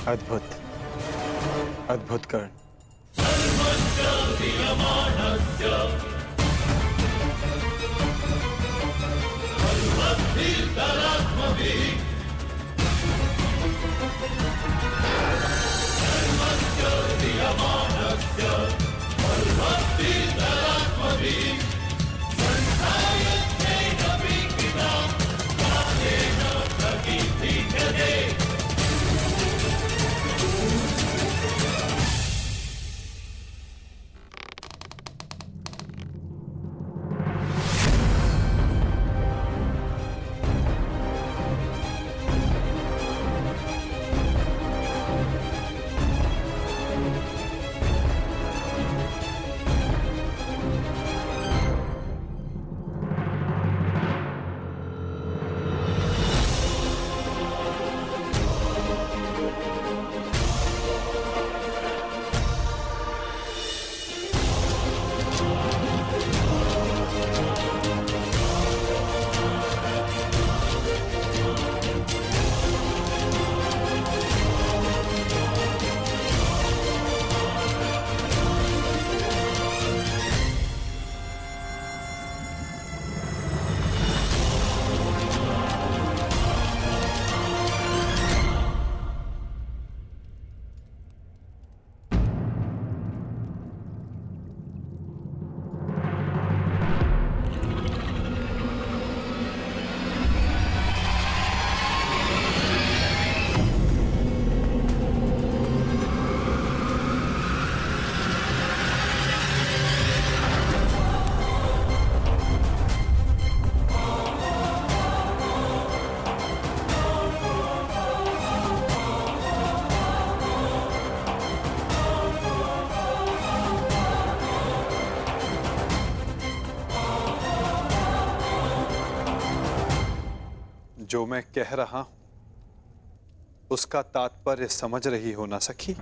अद्भुत, अद्भुत कर्ण। जो मैं कह रहा हूं उसका तात्पर्य समझ रही हो ना सखी?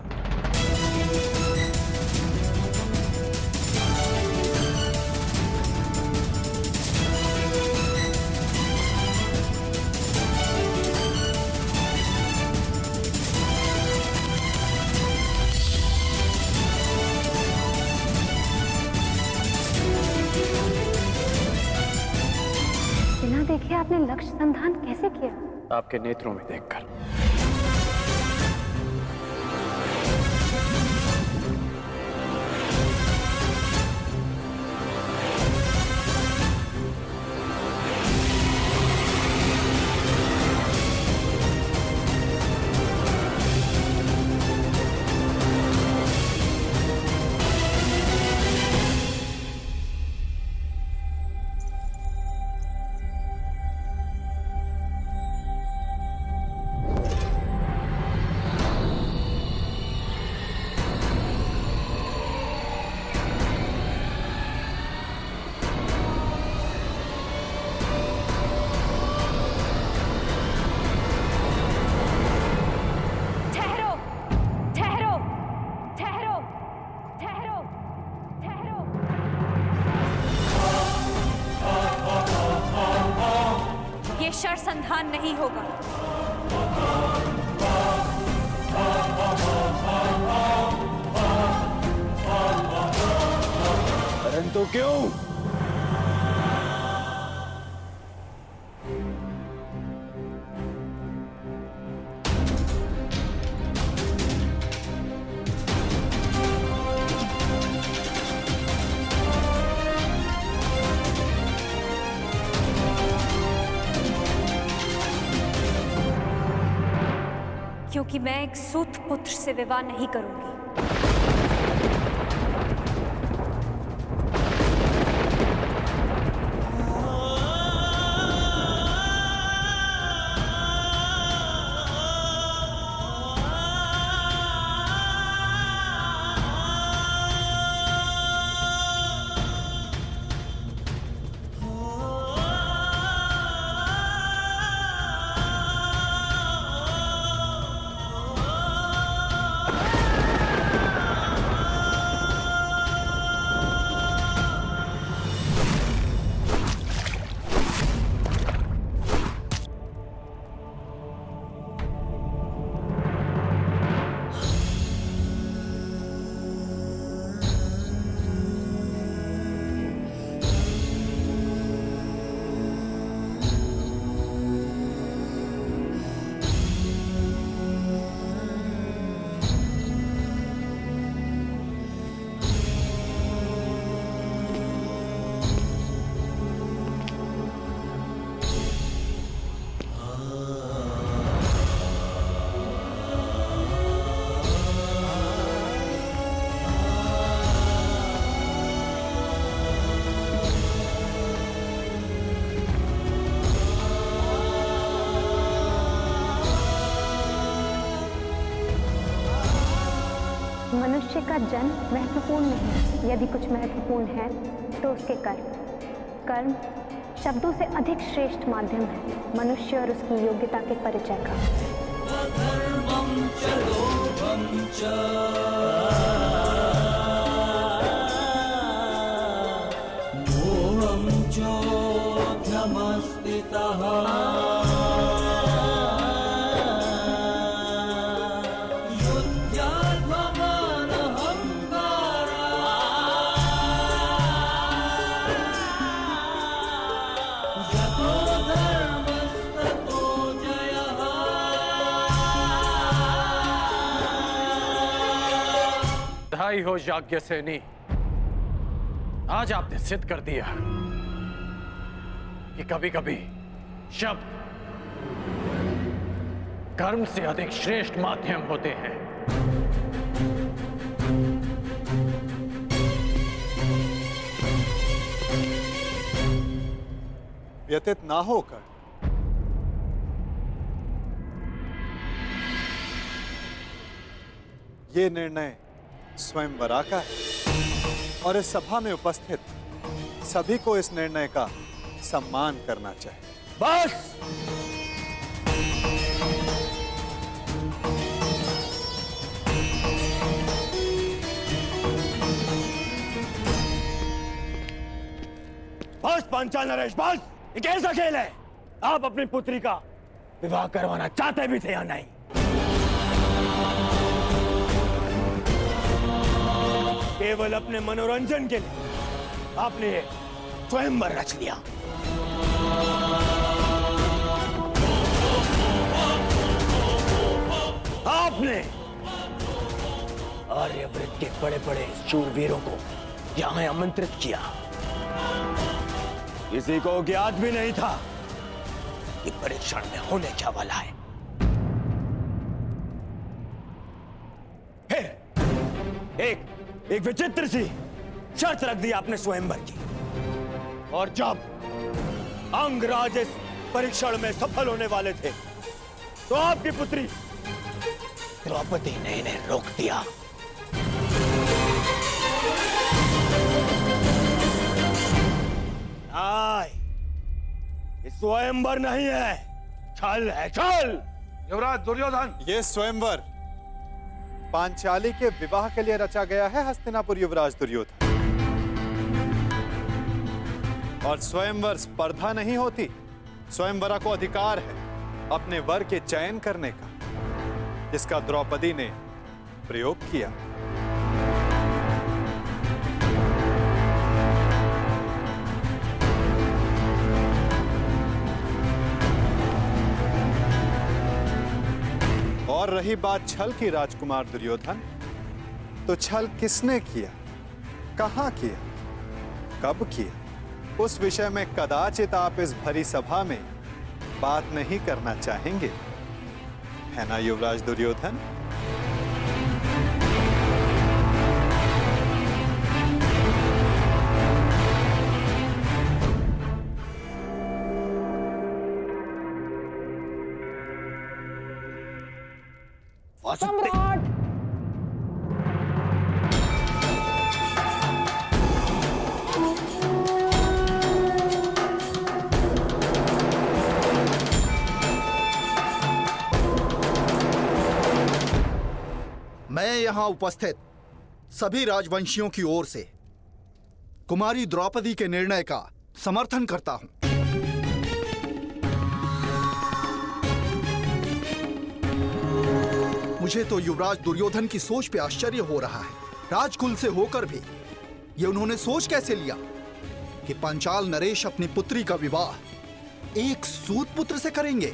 बिना देखे आपने लक्ष्य संधान कैसे किया? आपके नेत्रों में देखकर। संधान नहीं होगा। परंतु क्यों? क्योंकि मैं एक सूत पुत्र से विवाह नहीं करूंगी। मनुष्य का जन्म महत्वपूर्ण नहीं, यदि कुछ महत्वपूर्ण है तो उसके कर्म। कर्म शब्दों से अधिक श्रेष्ठ माध्यम है मनुष्य और उसकी योग्यता के परिचय का। बधाई हो याज्ञसेनी, आज आपने सिद्ध कर दिया कि कभी कभी शब्द कर्म से अधिक श्रेष्ठ माध्यम होते हैं। व्यतीत ना होकर ये निर्णय स्वयंवरा का है और इस सभा में उपस्थित सभी को इस निर्णय का सम्मान करना चाहिए। बस बस पांचाल नरेश, बस। ये कैसा खेल है? आप अपनी पुत्री का विवाह करवाना चाहते भी थे या नहीं? केवल अपने मनोरंजन के लिए आपने ये स्वयंवर रच लिया। आपने आर्यव्रत के बड़े बड़े शूरवीरों को यहां आमंत्रित किया। किसी को ज्ञात भी नहीं था कि परीक्षण में होने क्या वाला है। फिर एक विचित्र सी शर्त रख दी आपने स्वयंवर की, और जब अंगराज इस परीक्षण में सफल होने वाले थे तो आपकी पुत्री द्रौपदी ने इन्हें रोक दिया। ये स्वयंवर नहीं है, छल है, छल। युवराज दुर्योधन, ये स्वयंवर पांचाली के विवाह के लिए रचा गया है हस्तिनापुर युवराज दुर्योधन। और स्वयंवर स्पर्धा नहीं होती, स्वयंवरा को अधिकार है अपने वर के चयन करने का, जिसका द्रौपदी ने प्रयोग किया। और रही बात छल की राजकुमार दुर्योधन, तो छल किसने किया, कहां किया, कब किया, उस विषय में कदाचित आप इस भरी सभा में बात नहीं करना चाहेंगे, है ना युवराज दुर्योधन? सम्राट! मैं यहां उपस्थित सभी राजवंशियों की ओर से कुमारी द्रौपदी के निर्णय का समर्थन करता हूं। मुझे तो युवराज दुर्योधन की सोच पे आश्चर्य हो रहा है। राजकुल से होकर भी ये उन्होंने सोच कैसे लिया कि पांचाल नरेश अपनी पुत्री का विवाह एक सूत पुत्र से करेंगे।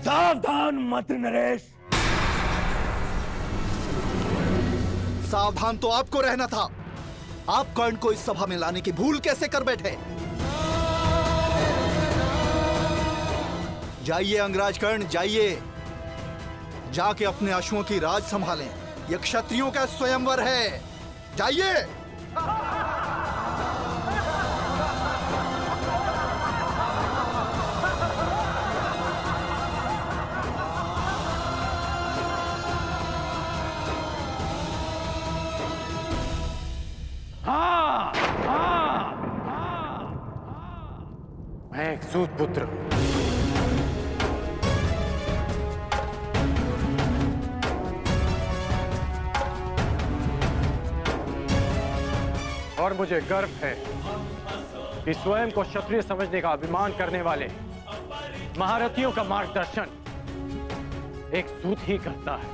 सावधान मत नरेश। सावधान तो आपको रहना था। आप कर्ण को इस सभा में लाने की भूल कैसे कर बैठे? जाइए अंगराज कर्ण, जाइए, जाके अपने अश्वों की राज संभालें। यह क्षत्रियों का स्वयंवर है, जाइए। सूत पुत्र। और मुझे गर्व है कि स्वयं को क्षत्रिय समझने का अभिमान करने वाले महारथियों का मार्गदर्शन एक सूत ही करता है।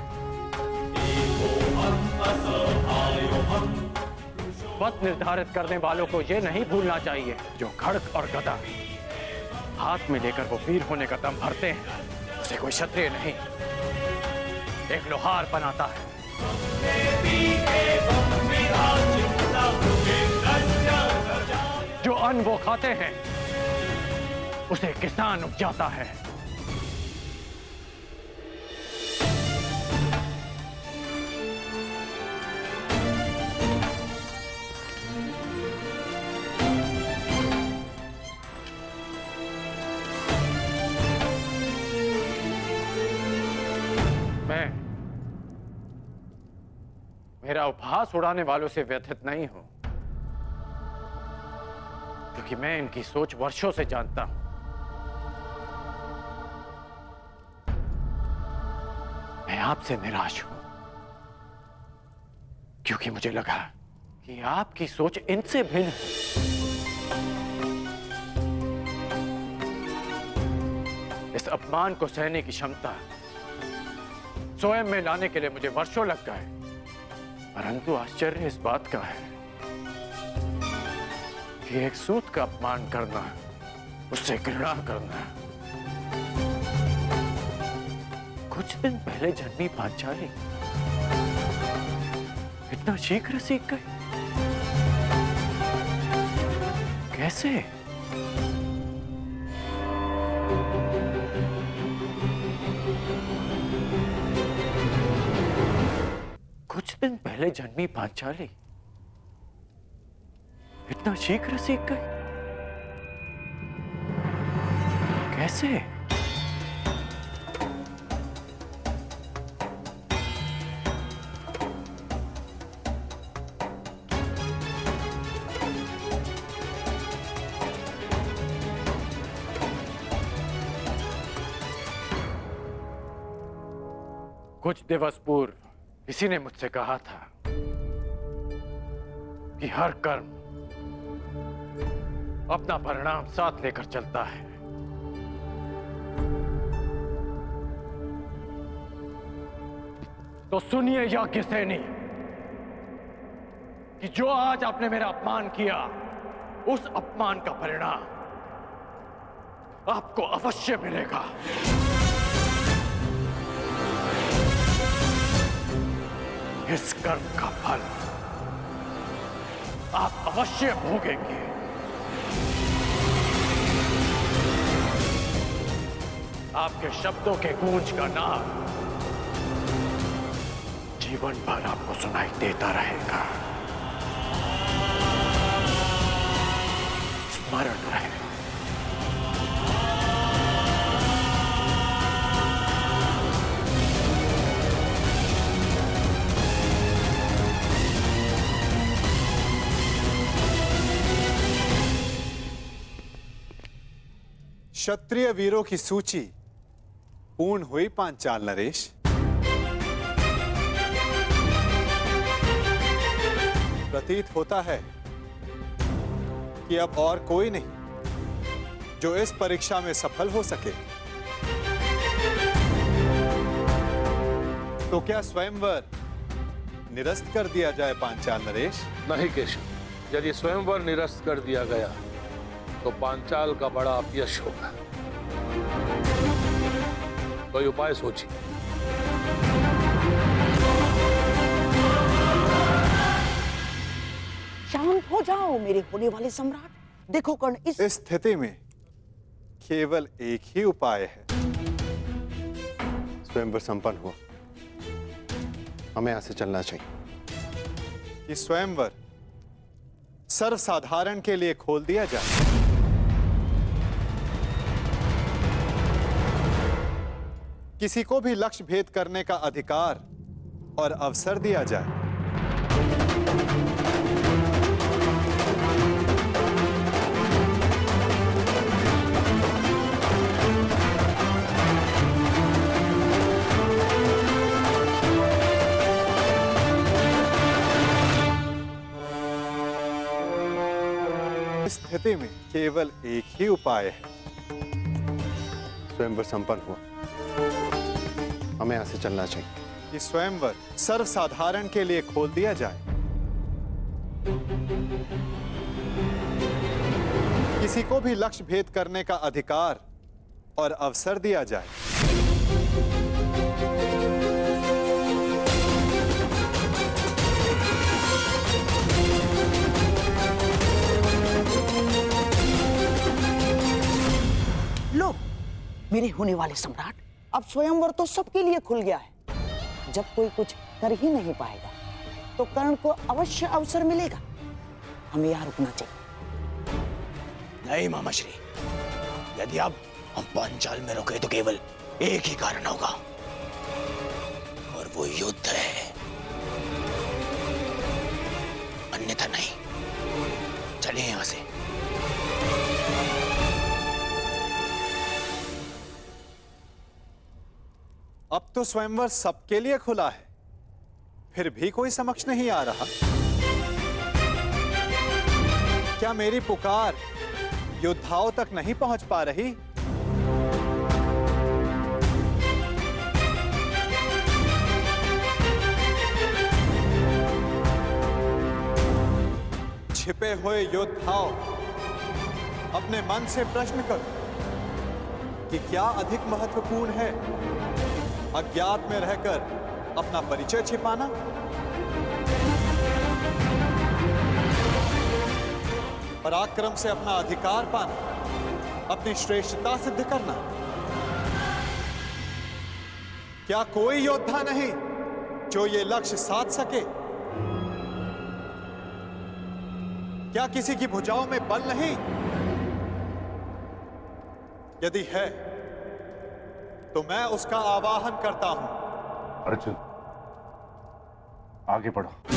पथ निर्धारित करने वालों को यह नहीं भूलना चाहिए, जो खड्ग और गदा हाथ में लेकर वो वीर होने का दम भरते हैं, उसे कोई क्षत्रिय नहीं, एक लोहार बनाता है। जो अन्न वो खाते हैं उसे किसान उपजाता है। मेरा उपहास उड़ाने वालों से व्यथित नहीं हूं, क्योंकि मैं इनकी सोच वर्षों से जानता हूं। मैं आपसे निराश हूं, क्योंकि मुझे लगा कि आपकी सोच इनसे भिन्न है। इस अपमान को सहने की क्षमता स्वयं में लाने के लिए मुझे वर्षों लग गए, परंतु आश्चर्य इस बात का है कि एक सूत का अपमान करना, उससे घृणा करना, कुछ दिन पहले जन्मी पांचाली इतना शीघ्र सीख गए। कैसे? कुछ दिन पहले जन्मी पांचाली इतना शीघ्र सीख गए? कैसे? कुछ दिवस पूर्व किसी ने मुझसे कहा था कि हर कर्म अपना परिणाम साथ लेकर चलता है। तो सुनिए याज्ञसेनी कि जो आज आपने मेरा अपमान किया, उस अपमान का परिणाम आपको अवश्य मिलेगा। इस कर्म का फल आप अवश्य भोगेंगे। आपके शब्दों के गूंज का नाद जीवन भर आपको सुनाई देता रहेगा। स्मरण रहे। क्षत्रिय वीरों की सूची पूर्ण हुई पांचाल नरेश। प्रतीत होता है कि अब और कोई नहीं जो इस परीक्षा में सफल हो सके। तो क्या स्वयंवर निरस्त कर दिया जाए पांचाल नरेश? नहीं केशव, यदि स्वयंवर निरस्त कर दिया गया तो पांचाल का बड़ा अपयश होगा। कोई उपाय सोचिए। शांत हो जाओ मेरे होने वाले सम्राट। देखो कर्ण, इस स्थिति में केवल एक ही उपाय है। स्वयंवर संपन्न हुआ, हमें यहां से चलना चाहिए। कि स्वयंवर सर्वसाधारण के लिए खोल दिया जाए। किसी को भी लक्ष्य भेद करने का अधिकार और अवसर दिया जाए। स्थिति में केवल एक ही उपाय है। स्वयंवर संपन्न हुआ, हमें यहां से चलना चाहिए। कि स्वयंवर सर्वसाधारण के लिए खोल दिया जाए, किसी को भी लक्ष्य भेद करने का अधिकार और अवसर दिया जाए। लो, मेरे होने वाले सम्राट, अब स्वयंवर तो सबके लिए खुल गया है। जब कोई कुछ कर ही नहीं पाएगा तो कर्ण को अवश्य अवसर मिलेगा। हमें यहाँ रुकना चाहिए। नहीं मामाश्री, यदि अब हम पांचाल में रुके तो केवल एक ही कारण होगा, और वो युद्ध है, अन्यथा नहीं। चलिए यहां से। अब तो स्वयंवर सबके लिए खुला है, फिर भी कोई समक्ष नहीं आ रहा। क्या मेरी पुकार योद्धाओं तक नहीं पहुंच पा रही? छिपे हुए योद्धाओं, अपने मन से प्रश्न करो कि क्या अधिक महत्वपूर्ण है, अज्ञात में रहकर अपना परिचय छिपाना, पराक्रम से अपना अधिकार पाना, अपनी श्रेष्ठता सिद्ध करना? क्या कोई योद्धा नहीं जो ये लक्ष्य साध सके? क्या किसी की भुजाओं में बल नहीं? यदि है तो मैं उसका आवाहन करता हूं। अर्जुन, आगे बढ़ो।